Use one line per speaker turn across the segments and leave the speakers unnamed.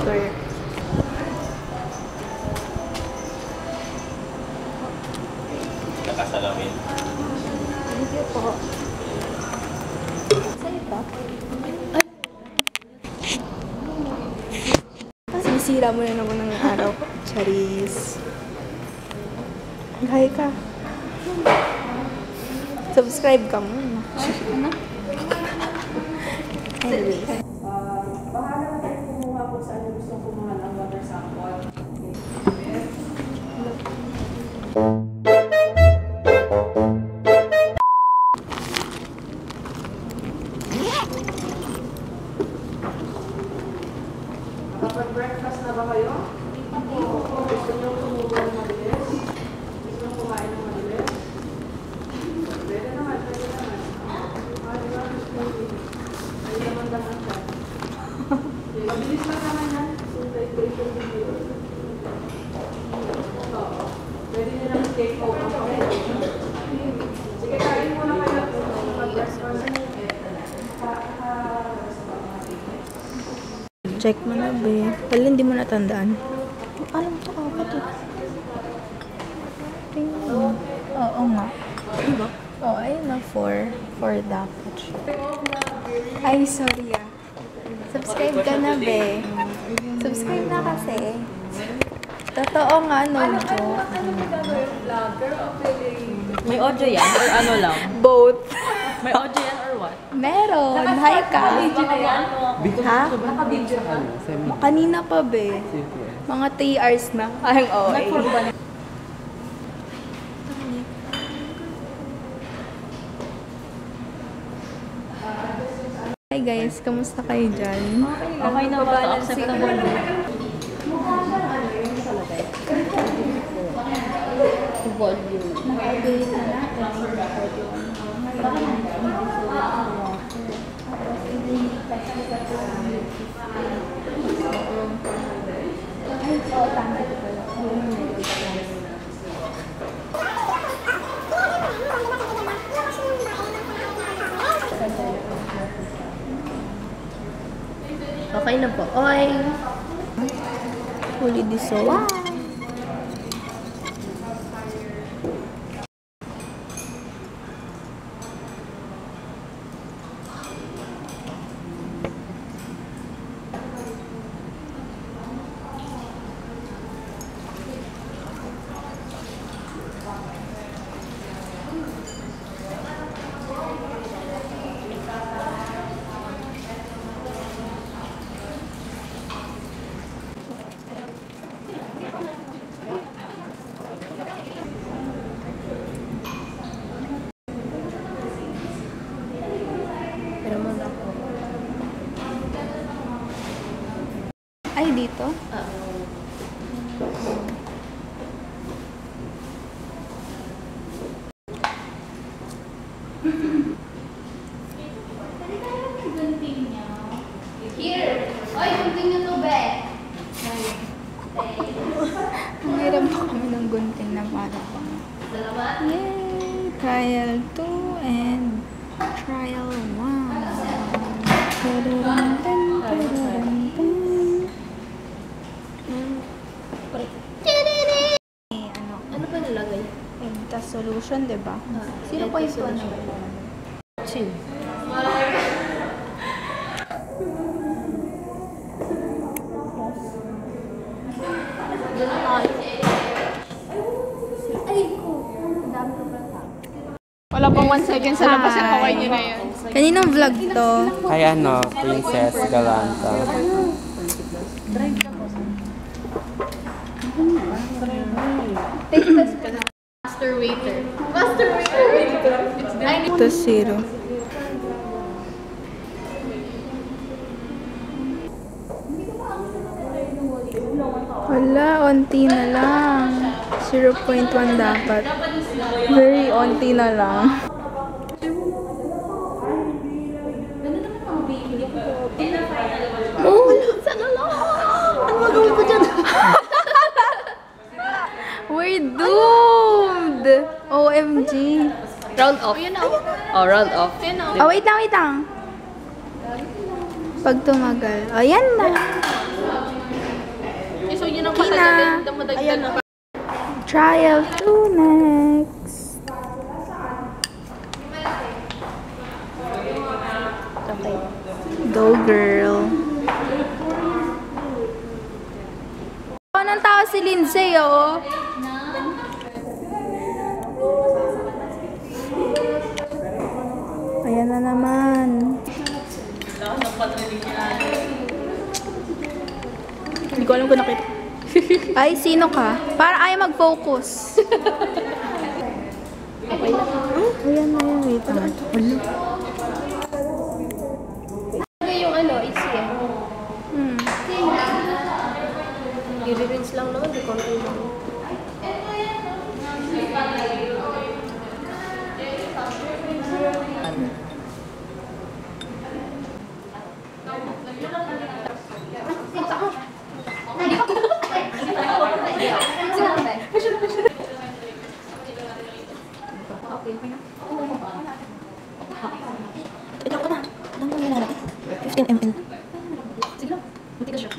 water.
Nakasalamin.
Thank you po. Saan ito? Ay! Sinisira mo na naman ng araw ko. Charis. Gaya ka. Subscribe ka muna. Ano? Anyway.
Bahala na tayo kumuha kung saan yung gusto kumuha ng water sample. Kapag-breakfast na ba kayo? Gusto nyo tumubo ng mabilis? Gusto nyo kumain ng mabilis? Pwede naman, pwede naman. Ay naman naman siya. Mabilis lang naman yan. Titration video. Pwede nyo naman take home ang pwede. Sige, kain muna kayo. Mag-breakfast.
Check mo na, be. Pala hindi mo natandaan. Alam ko ako ba ito? Oo nga. Diba? Oo, ayun na. 4 dapat. Ay, sorry ah. Subscribe ka na, be. Subscribe na kasi. Totoo nga, no joke.
May audio yan or ano lang?
Both.
May audio yan or what?
Meron. Hi ka. Ha?
Naka-video ka?
Kanina pa, be. Mga 3 hours na. Ay, okay. Hi guys, kamusta kayo dyan?
Okay na ba? Acceptable ba? Volume.
Nag-update na natin.
Okay na po. Oy!
Fully dissolved. Ay, dito?
Here! Oy, gunting nyo to, be!
Mayroon pa kami ng gunting na para pang...
Salamat!
Yay! Trial 2 and trial 1.
Ano ba nilagay?
Egtas solution, diba? 0.1.
Chin.
Wala pang 1 second sa labas yung kaway nyo na yun.
Kaninong vlog to?
Ay ano, Princess Galanta.
Master waiter. Master waiter!
Ito 0. Wala, onti na lang. 0.1 dapat. Very onti na lang. Oh, sana lang. Ano gagawin ko dyan? We're doomed! OMG.
Round off. Oh, round off.
Oh, wait lang, wait lang. Pag tumagal. Oh, yan na.
Ayan na.
Trial 2 next.
Okay.
Go girl. Anong tao si Lindsay, oh? Ayan na naman.
Hindi ko alam kung nakita.
Ay, sino ka? Para ayaw mag-focus. Ayan na yan, wait.
Yung ano, easy eh. I-rinse lang naman, di konti lang.
Ito ka na. Ilang mo nila natin? 15 ml.
Sige lang, hindi ka siya.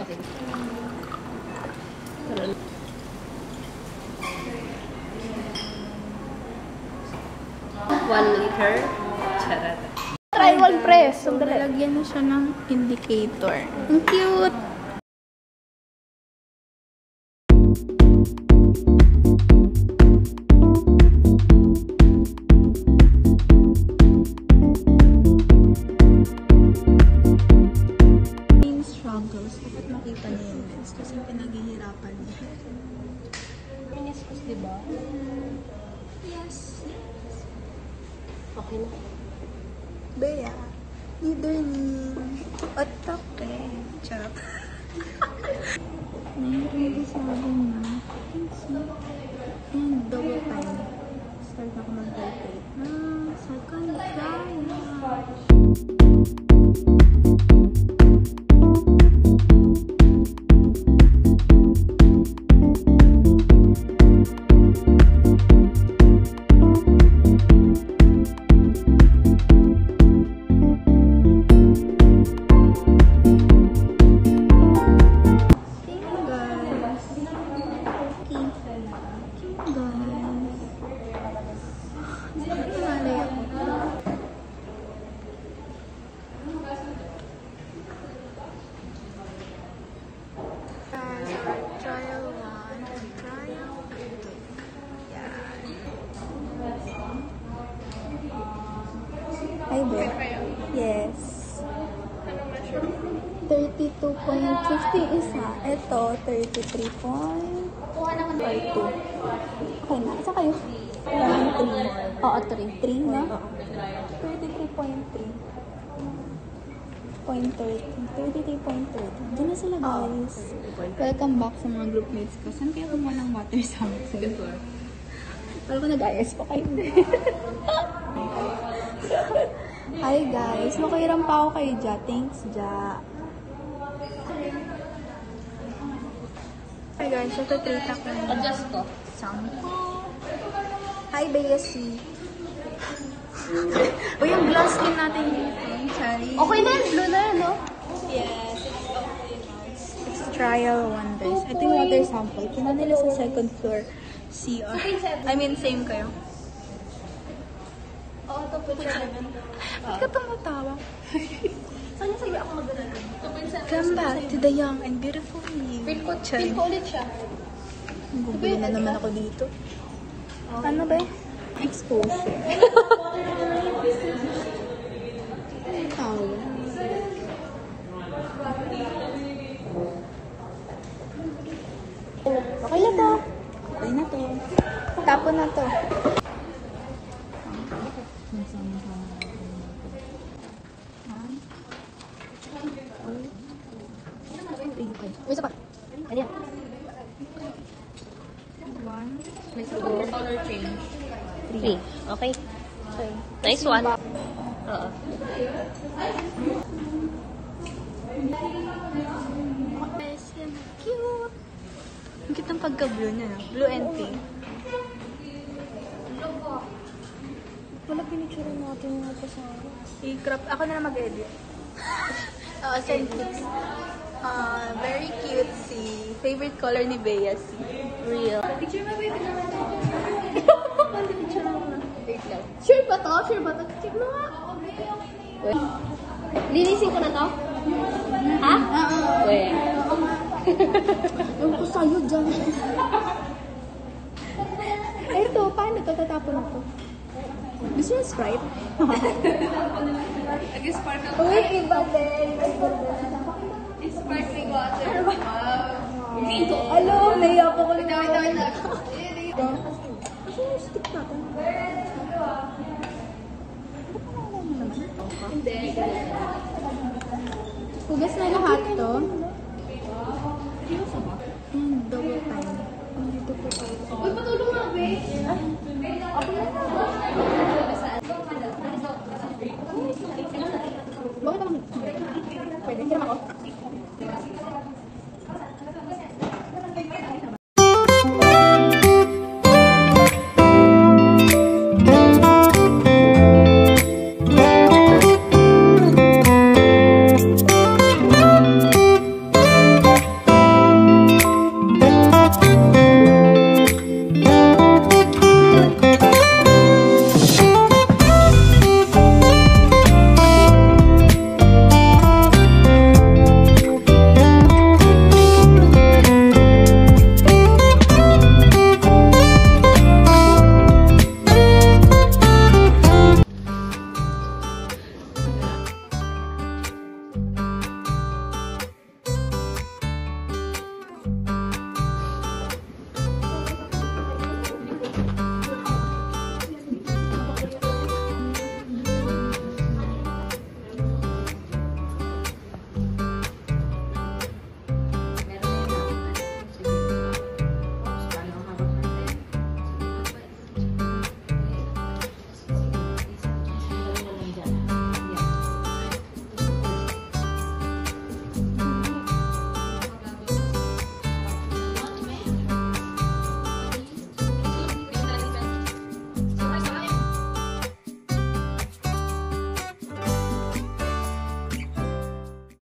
Okay. 1 liter. Charot.
Try one press. Sandali.
Lalagyan na siya ng indicator. Ang cute! Struggles. Dapat makita niya yun guys. Kasi pinaghihirapan niya.
Meniscus, di ba?
Yes.
Okay na.
Bea. Leaderning. Otoke. Charot. Nahihirapan sabi niya. And double time. Start na ako mag-hydrate. Second try. Trial 1 and trial 2. Hi, Beth. Yes. 32.50 isa. Ito, 33 point. Or 2. Okay na. Isa kayo. 3. Oo, 3. 3 na? 33.3. 33.30. Diyan na sila, guys. Welcome back sa mga groupmates ko. Saan kaya kumuha ng water sa amin? Sige, sir. Alam ko nag-IS pa kayo. Hi, guys. Makiram pa ako kay Ja. Thanks, Ja. Hi, guys. Ito, 3 tak na.
Adjust ko.
Hi, Bessie. Uy, yung glass skin natin dito. Sorry.
Okay na, blue na, no?
Yes, it's trial 1, guys. Ito yung water sample. Kina nila sa second floor. CR. I mean, same kayo.
Oo, ito po 7.
Ba't ka tumatawa?
Saan yung sa'yo ako mag-aral?
Come back to the young and beautiful you.
Feel ko ulit siya.
Gugulo na naman ako dito. Ano ba eh? Exposure. Tawa. Okay na to. Okay na to. Tapon na to.
Uy, isa pa. Ano yan?
Color change.
3. Okay. Nice one. Oo.
Guys, yan. Cute. Ang cute ang pagka-blue niya, no? Blue and pink. Wala pinicture natin yung kasama. I-crop. Ako na lang mag-edit. Scentlix. Very cutesy. Favorite color ni Bea, si
Real.
Picture mo, baby.
Picture mo na. Wait lang.
Sure ba to? Sure ba to? Check mo nga.
Wait. Linisin ko na to? Ha? Wait.
Yung ko sa'yo dyan. Ay, ito. Paano to? Tatapon na to. Gusto yung Sprite? Uy, iba din. Sparkling water. Wow. Alo, naiyak ako. Wait. Kasi yung stick natin. Hindi. Hugas na lahat to. Double time. Uy, patulong nga, babe. Ako na. Bakit naman? Pwede, kiram ako.